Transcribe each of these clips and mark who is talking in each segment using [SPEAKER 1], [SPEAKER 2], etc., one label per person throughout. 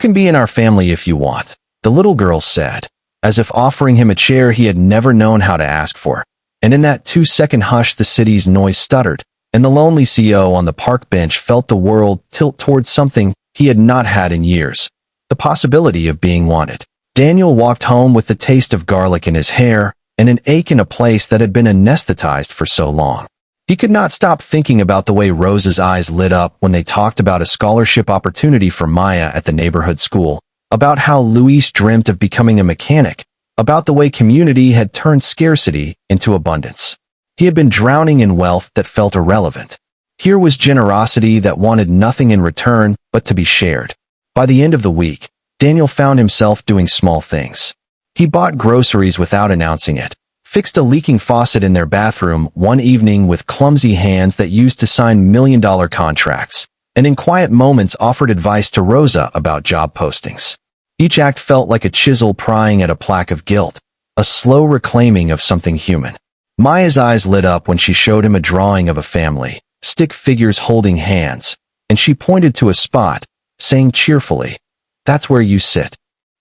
[SPEAKER 1] can be in our family if you want," the little girl said, as if offering him a chair he had never known how to ask for. And in that 2-second hush, the city's noise stuttered, and the lonely CEO on the park bench felt the world tilt towards something he had not had in years: the possibility of being wanted. Daniel walked home with the taste of garlic in his hair and an ache in a place that had been anesthetized for so long. He could not stop thinking about the way Rosa's eyes lit up when they talked about a scholarship opportunity for Maya at the neighborhood school, about how Luis dreamt of becoming a mechanic, about the way community had turned scarcity into abundance. He had been drowning in wealth that felt irrelevant. Here was generosity that wanted nothing in return but to be shared. By the end of the week, Daniel found himself doing small things. He bought groceries without announcing it, fixed a leaking faucet in their bathroom one evening with clumsy hands that used to sign million-dollar contracts, and in quiet moments offered advice to Rosa about job postings. Each act felt like a chisel prying at a plaque of guilt, a slow reclaiming of something human. Maya's eyes lit up when she showed him a drawing of a family, stick figures holding hands, and she pointed to a spot, saying cheerfully, "That's where you sit."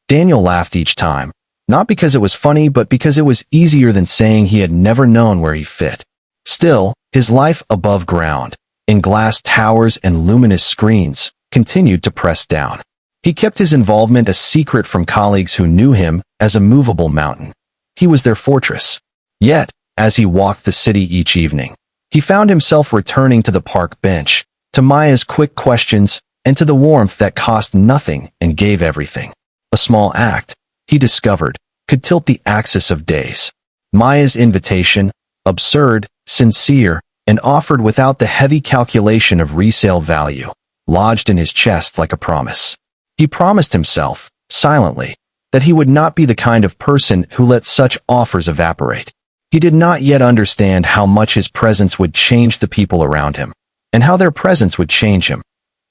[SPEAKER 1] Daniel laughed each time, not because it was funny but because it was easier than saying he had never known where he fit. Still, his life above ground, in glass towers and luminous screens, continued to press down. He kept his involvement a secret from colleagues who knew him as a movable mountain. He was their fortress. Yet, as he walked the city each evening, he found himself returning to the park bench, to Maya's quick questions, and to the warmth that cost nothing and gave everything. A small act, he discovered, could tilt the axis of days. Maya's invitation, absurd, sincere, and offered without the heavy calculation of resale value, lodged in his chest like a promise. He promised himself, silently, that he would not be the kind of person who let such offers evaporate. He did not yet understand how much his presence would change the people around him, and how their presence would change him.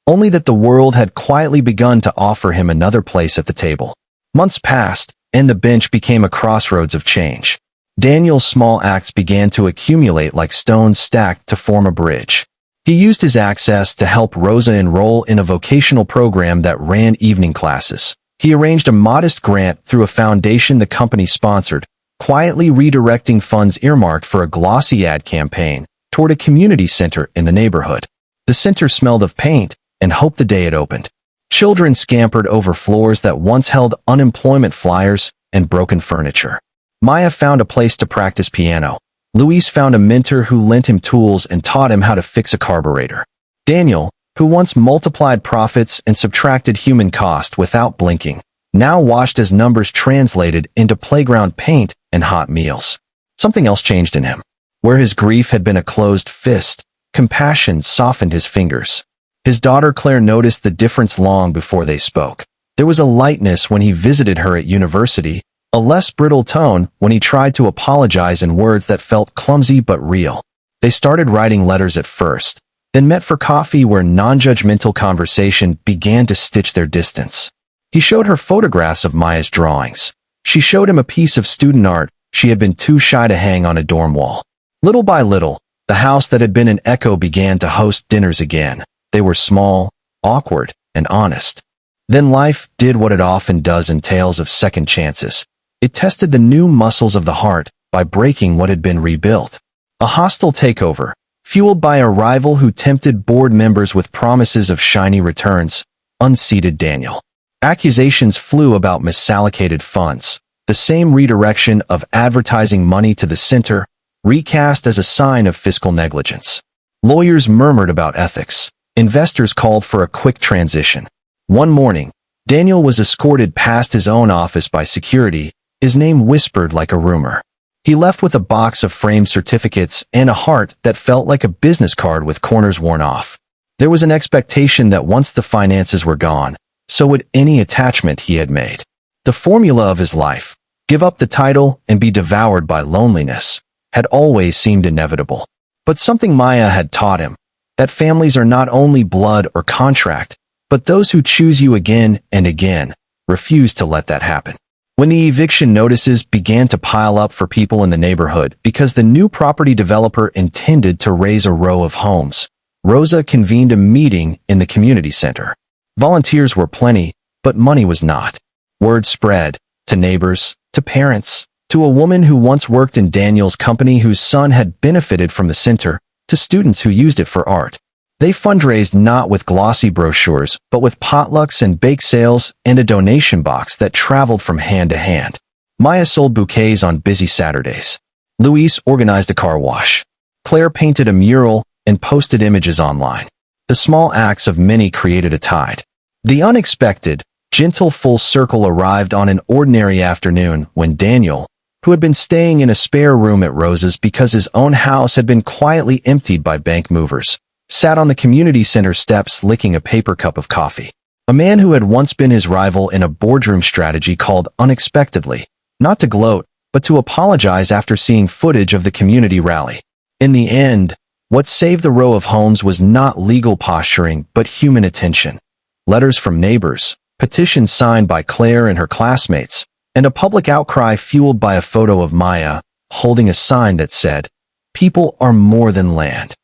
[SPEAKER 1] Only that the world had quietly begun to offer him another place at the table. Months passed, and the bench became a crossroads of change. Daniel's small acts began to accumulate like stones stacked to form a bridge. He used his access to help Rosa enroll in a vocational program that ran evening classes. He arranged a modest grant through a foundation the company sponsored, quietly redirecting funds earmarked for a glossy ad campaign toward a community center in the neighborhood. The center smelled of paint and hope the day it opened. Children scampered over floors that once held unemployment flyers and broken furniture. Maya found a place to practice piano. Luis found a mentor who lent him tools and taught him how to fix a carburetor. Daniel, who once multiplied profits and subtracted human cost without blinking, now watched as numbers translated into playground paint and hot meals. Something else changed in him. Where his grief had been a closed fist, compassion softened his fingers. His daughter Claire noticed the difference long before they spoke. There was a lightness when he visited her at university, a less brittle tone when he tried to apologize in words that felt clumsy but real. They started writing letters at first, then met for coffee where non-judgmental conversation began to stitch their distance. He showed her photographs of Maya's drawings. She showed him a piece of student art she had been too shy to hang on a dorm wall. Little by little, the house that had been an echo began to host dinners again. They were small, awkward, and honest. Then life did what it often does in tales of second chances. It tested the new muscles of the heart by breaking what had been rebuilt. A hostile takeover, fueled by a rival who tempted board members with promises of shiny returns, unseated Daniel. Accusations flew about misallocated funds, the same redirection of advertising money to the center, recast as a sign of fiscal negligence. Lawyers murmured about ethics. Investors called for a quick transition. One morning, Daniel was escorted past his own office by security, his name whispered like a rumor. He left with a box of framed certificates and a heart that felt like a business card with corners worn off. There was an expectation that once the finances were gone, so would any attachment he had made. The formula of his life, give up the title and be devoured by loneliness, had always seemed inevitable. But something Maya had taught him, that families are not only blood or contract, but those who choose you again and again, refuse to let that happen. When the eviction notices began to pile up for people in the neighborhood because the new property developer intended to raise a row of homes, Rosa convened a meeting in the community center. Volunteers were plenty, but money was not. Word spread to neighbors, to parents, to a woman who once worked in Daniel's company whose son had benefited from the center, to students who used it for art. They fundraised not with glossy brochures, but with potlucks and bake sales and a donation box that traveled from hand to hand. Maya sold bouquets on busy Saturdays. Luis organized a car wash. Claire painted a mural and posted images online. The small acts of many created a tide. The unexpected, gentle full circle arrived on an ordinary afternoon when Daniel, who had been staying in a spare room at Rose's because his own house had been quietly emptied by bank movers, sat on the community center steps licking a paper cup of coffee. A man who had once been his rival in a boardroom strategy called unexpectedly, not to gloat, but to apologize after seeing footage of the community rally. In the end, what saved the row of homes was not legal posturing but human attention. Letters from neighbors, petitions signed by Claire and her classmates, and a public outcry fueled by a photo of Maya, holding a sign that said, "People are more than land."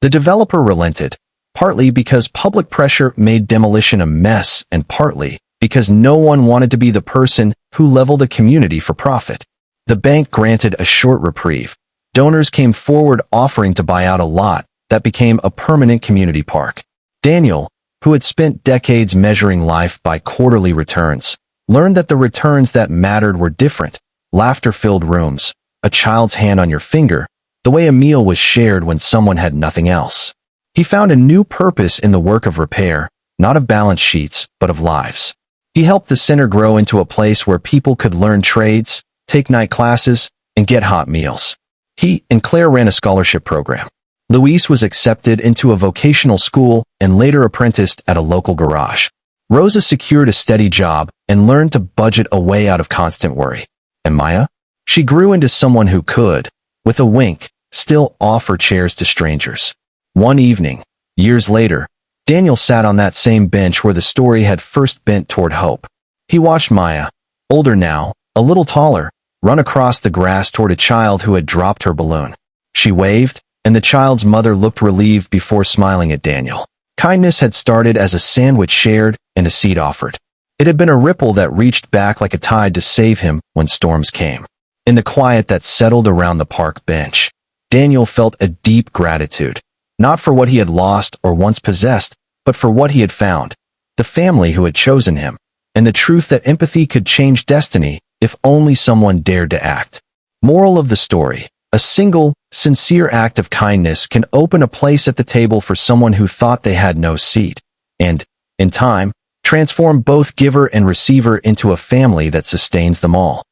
[SPEAKER 1] The developer relented, partly because public pressure made demolition a mess and partly because no one wanted to be the person who leveled a community for profit. The bank granted a short reprieve. Donors came forward offering to buy out a lot that became a permanent community park. Daniel, who had spent decades measuring life by quarterly returns, learned that the returns that mattered were different: laughter-filled rooms, a child's hand on your finger, the way a meal was shared when someone had nothing else. He found a new purpose in the work of repair, not of balance sheets, but of lives. He helped the center grow into a place where people could learn trades, take night classes, and get hot meals. He and Claire ran a scholarship program. Luis was accepted into a vocational school and later apprenticed at a local garage. Rosa secured a steady job and learned to budget a way out of constant worry. And Maya? She grew into someone who could, with a wink, still offer chairs to strangers. One evening, years later, Daniel sat on that same bench where the story had first bent toward hope. He watched Maya, older now, a little taller, run across the grass toward a child who had dropped her balloon. She waved, and the child's mother looked relieved before smiling at Daniel. Kindness had started as a sandwich shared and a seed offered. It had been a ripple that reached back like a tide to save him when storms came. In the quiet that settled around the park bench, Daniel felt a deep gratitude, not for what he had lost or once possessed, but for what he had found, the family who had chosen him, and the truth that empathy could change destiny if only someone dared to act. Moral of the story: a single, sincere act of kindness can open a place at the table for someone who thought they had no seat, and, in time, transform both giver and receiver into a family that sustains them all.